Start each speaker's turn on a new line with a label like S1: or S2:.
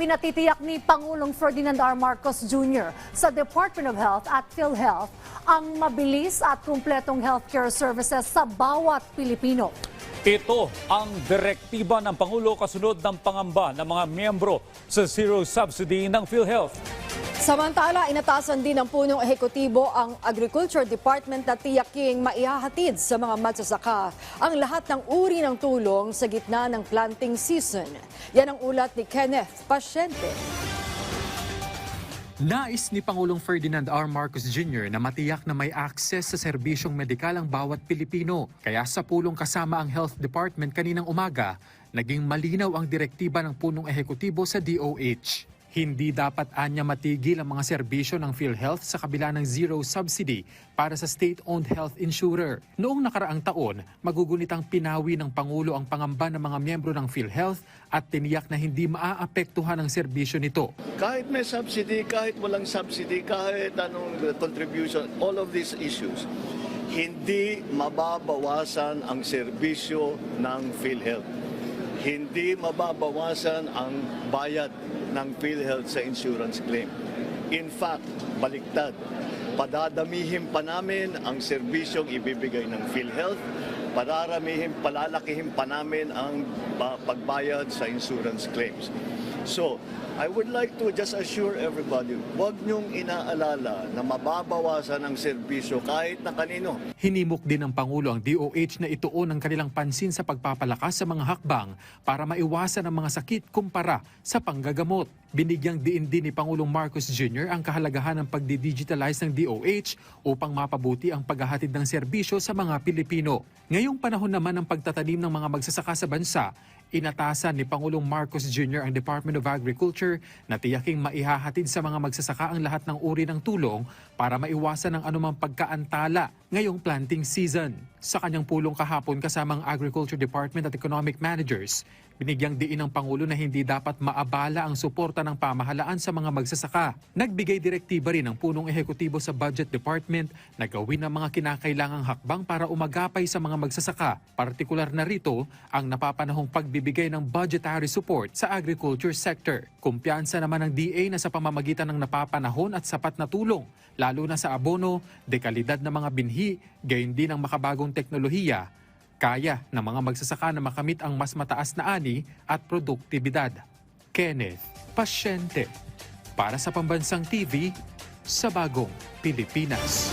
S1: Ipinatitiyak ni Pangulong Ferdinand R. Marcos Jr. sa Department of Health at PhilHealth ang mabilis at kumpletong healthcare services sa bawat Pilipino.
S2: Ito ang direktiba ng Pangulo kasunod ng pangamba ng mga miyembro sa zero subsidy ng PhilHealth.
S3: Samantala, inatasan din ng punong ehekutibo ang Agriculture Department na tiyaking maihahatid sa mga magsasaka ang lahat ng uri ng tulong sa gitna ng planting season. Yan ang ulat ni Kenneth Pasyente.
S4: Nais ni Pangulong Ferdinand R. Marcos Jr. na matiyak na may access sa serbisyong medikal ang bawat Pilipino. Kaya sa pulong kasama ang Health Department kaninang umaga, naging malinaw ang direktiba ng punong ehekutibo sa DOH. Hindi dapat anya matigil ang mga serbisyo ng PhilHealth sa kabila ng zero subsidy para sa state-owned health insurer. Noong nakaraang taon, magugunitang pinawi ng Pangulo ang pangamba ng mga miyembro ng PhilHealth at tiniyak na hindi maaapektuhan ang serbisyo nito.
S5: Kahit may subsidy, kahit walang subsidy, kahit anong contribution, all of these issues, hindi mababawasan ang serbisyo ng PhilHealth. Hindi mababawasan ang bayad ng PhilHealth sa insurance claim. In fact, baliktad, padadamihin pa namin ang serbisyong ibibigay ng PhilHealth, palalakihin pa namin ang pagbayad sa insurance claims. So, I would like to just assure everybody, huwag niyong inaalala na mababawasan ang serbisyo kahit na kanino.
S4: Hinimok din ng Pangulo ang DOH na ituon ang kanilang pansin sa pagpapalakas sa mga hakbang para maiwasan ang mga sakit kumpara sa panggagamot. Binigyang diin din ni Pangulong Marcos Jr. ang kahalagahan ng pagdi-digitalize ng DOH upang mapabuti ang paghahatid ng serbisyo sa mga Pilipino. Ngayong panahon naman ng pagtatanim ng mga magsasaka sa bansa, inatasan ni Pangulong Marcos Jr. ang Department of Agriculture na tiyaking maihahatid sa mga magsasaka ang lahat ng uri ng tulong para maiwasan ang anumang pagkaantala ngayong planting season. Sa kanyang pulong kahapon kasama ang Agriculture Department at Economic Managers, binigyang diin ng Pangulo na hindi dapat maabala ang suporta ng pamahalaan sa mga magsasaka. Nagbigay direktiba rin ang punong ehekutibo sa Budget Department na gawin ang mga kinakailangang hakbang para umagapay sa mga magsasaka. Partikular na rito ang napapanahong pagbibigay ng budgetary support sa agriculture sector. Kumpiyansa naman ng DA na sa pamamagitan ng napapanahon at sapat na tulong, lalo na sa abono, dekalidad ng mga binhi, gayon din ang makabagong teknolohiya, kaya ng mga magsasaka na makamit ang mas mataas na ani at produktibidad. Kenneth Pasyente, para sa Pambansang TV, sa Bagong Pilipinas.